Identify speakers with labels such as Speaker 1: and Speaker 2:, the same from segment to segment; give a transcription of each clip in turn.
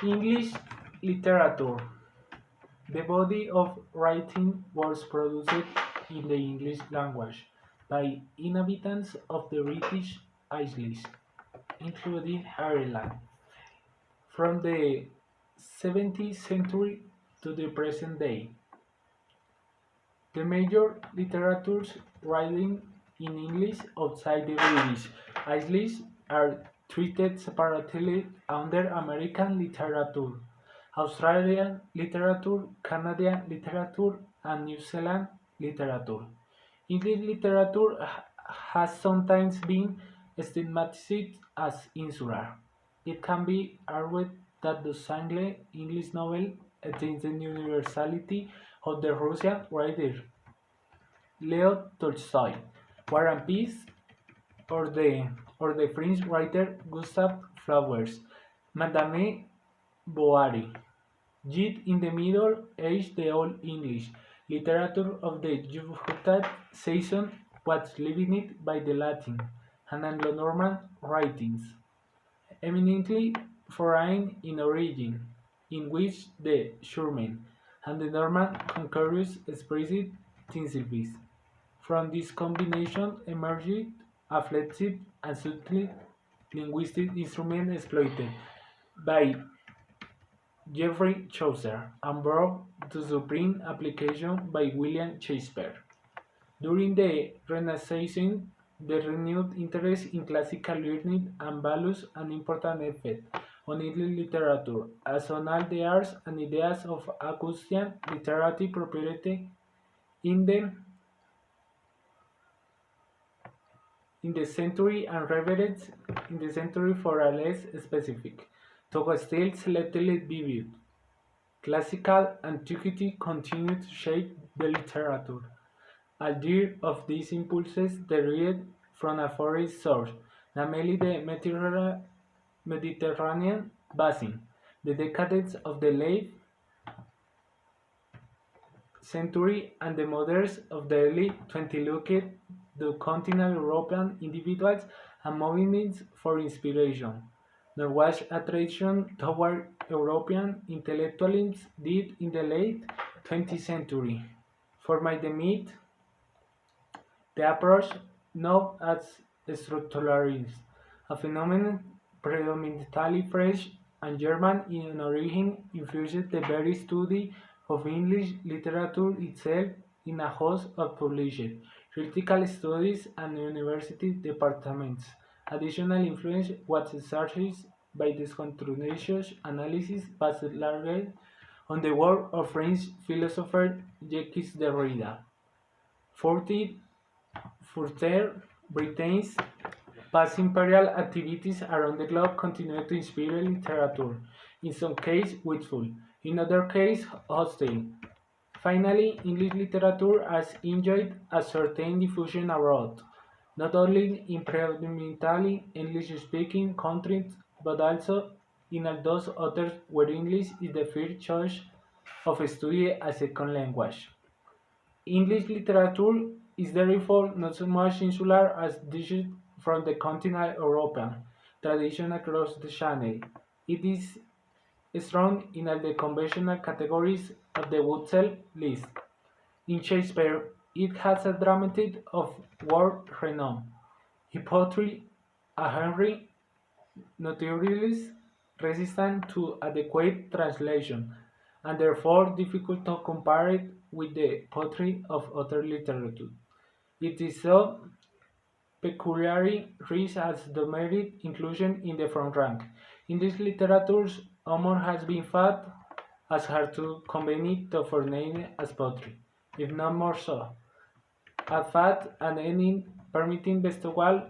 Speaker 1: English literature. The body of writing was produced in the English language by inhabitants of the British Isles, including Ireland, from the 17th century to the present day. The major literatures writing in English outside the British Isles are treated separately under American literature, Australian literature, Canadian literature, and New Zealand literature. English literature has sometimes been stigmatized as insular. It can be argued that the single English novel attains the universality of the Russian writer Leo Tolstoy, War and Peace, or the French writer Gustave Flauber's Madame Bovary. Yet in the Middle Age the Old English literature of the Juventud season was limited by the Latin and Anglo-Norman writings, eminently foreign in origin, in which the German and the Norman conquerors expressed themselves. From this combination emerged a flexible and subtle linguistic instrument exploited by Geoffrey Chaucer and brought to supreme application by William Shakespeare. During the Renaissance, the renewed interest in classical learning and values an important effect on English literature, as on all the arts and ideas of Augustian literary propriety in the century and reverence in the century for a less specific, though still selectively viewed. Classical antiquity continued to shape the literature. A deal of these impulses derived from a foreign source, namely the Mediterranean basin. The decades of the late century and the moderns of the early 20th looked to continental European individuals and movements for inspiration. There was a tradition toward European intellectualism did in the late 20th century. For my myth, the approach known as structuralism, a phenomenon predominantly French and German in origin, influenced the very study of English literature itself in a host of published critical studies and university departments. Additional influence was exerted by the spontaneous analysis based largely on the work of French philosopher Jacques Derrida. 40 Further, Britain's past imperial activities around the globe continue to inspire literature, in some cases wistful, in other cases hostile. Finally, English literature has enjoyed a certain diffusion abroad, not only in predominantly English-speaking countries, but also in all those others where English is the first choice of study as a second language. English literature is therefore not so much insular as dished from the continental European tradition across the Channel. It is strong in all the conventional categories of the Wurzel list. In Shakespeare, it has a dramatic of world renown. His poetry, a Henry notorious resistant to adequate translation, and therefore difficult to compare it with the poetry of other literature. It is so peculiarly rich as the merit inclusion in the front rank. In this literature's humor has been fought as hard to convey to for name as poetry, if not more so. A fat and ending permitting bestowal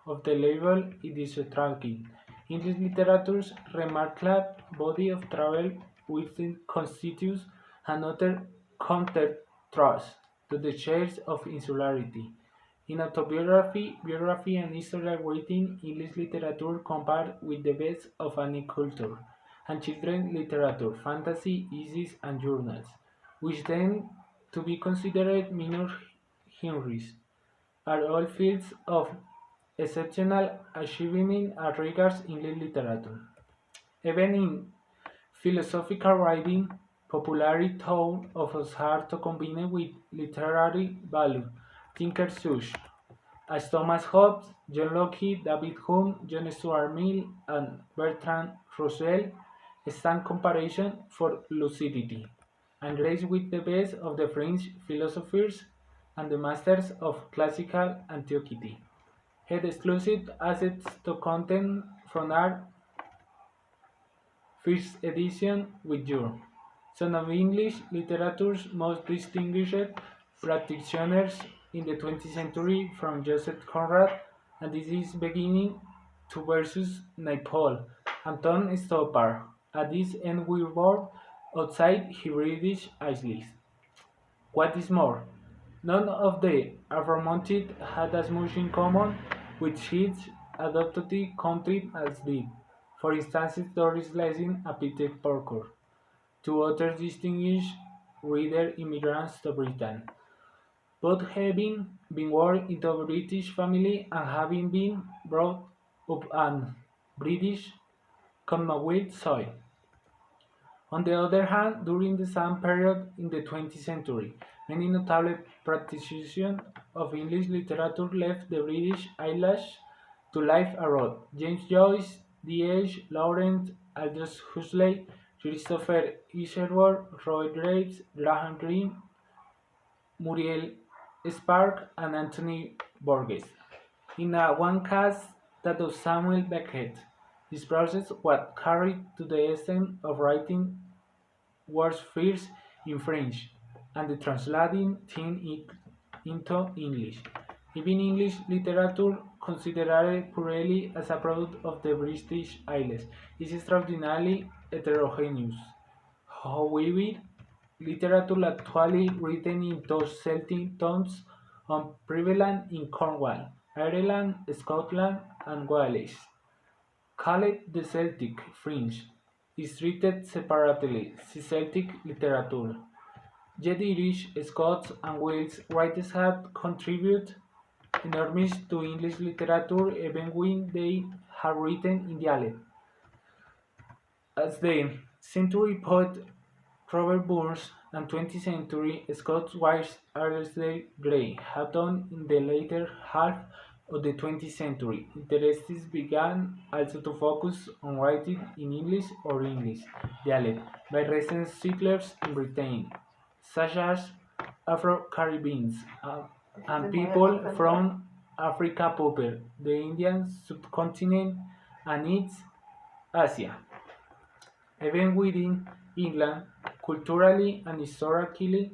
Speaker 1: of the label it is striking. English literature's remarkable body of travel within constitutes another counter-thrust to the shades of insularity. In autobiography, biography, and historical writing, English literature compared with the best of any culture, and children's literature, fantasy, essays, and journals, which tend to be considered minor genres, are all fields of exceptional achievement as regards English literature. Even in philosophical writing, popularity thought of as hard to combine with literary value. Thinkers such as Thomas Hobbes, John Locke, David Hume, John Stuart Mill, and Bertrand Russell stand comparison for lucidity, and grace with the best of the French philosophers and the masters of classical antiquity. Had exclusive access to content from art first edition with you. Some of English literature's most distinguished practitioners in the 20th century from Joseph Conrad and this is beginning to versus Naipaul, Anton Stoppard. At this end we were outside British Isles. What is more, none of the aforementioned had as much in common with its adopted country as did, for instance, Doris Lessing and Peter Parker, two other distinguished reader immigrants to Britain, both having been born into a British family and having been brought up on British Commonwealth soil. On the other hand, during the same period in the 20th century, many notable practitioners of English literature left the British Isles to live abroad. James Joyce, D.H. Lawrence, Aldous Huxley, Christopher Isherwood, Roy Graves, Graham Greene, Muriel Spark, and Anthony Burgess. In a one case that of Samuel Beckett, this process was carried to the extent of writing words first in French and the translating them into English. Even English literature, considered purely as a product of the British Isles, is extraordinarily heterogeneous. However, literature actually written in those Celtic tones are prevalent in Cornwall, Ireland, Scotland, and Wales. Called the Celtic Fringe, is treated separately as Celtic literature. Yet Irish, Scots, and Welsh writers have contributed enormously to English literature even when they have written in dialect. As the century poet Robert Burns and 20th century Scots writer Alasdair Gray have done in the later half of the 20th century, interests began also to focus on writing in English or English dialect by recent settlers in Britain, such as Afro-Caribbeans and people from Africa proper, the Indian subcontinent, and East Asia. Even within England, culturally and historically,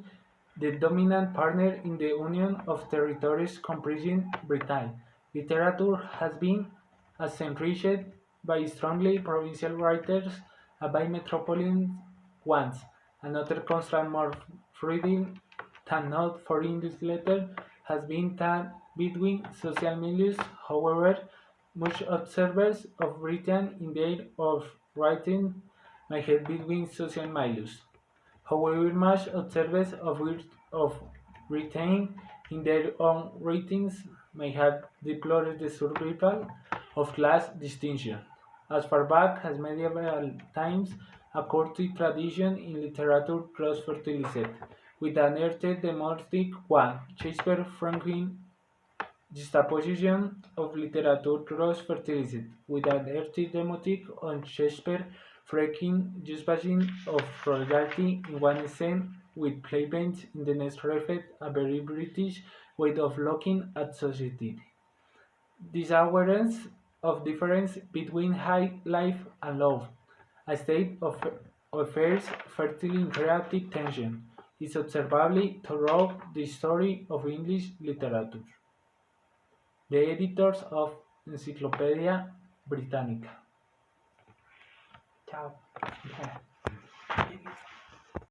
Speaker 1: the dominant partner in the union of territories comprising Britain, literature has been as enriched by strongly provincial writers as by metropolitan ones. Another constant more reading than not for English letter has been that between social milieux. However, much observers of Britain in their of writing may have between social milieux. However, much observers of Britain in their own writings may have deplored the survival of class distinction. As far back as medieval times, a courtly tradition in literature cross-fertilized with an earthed democratic one. Shakespeare Franklin juxtaposition of literature cross-fertilized with an earthy demotic on Shakespeare Franklin juxtaposition of royalty in one scene with plebeians in the next reflect a very British way of looking at society. This awareness of difference between high life and love, a state of affairs fertile in creative tension, is observable throughout the story of English literature. The editors of Encyclopedia Britannica. Ciao.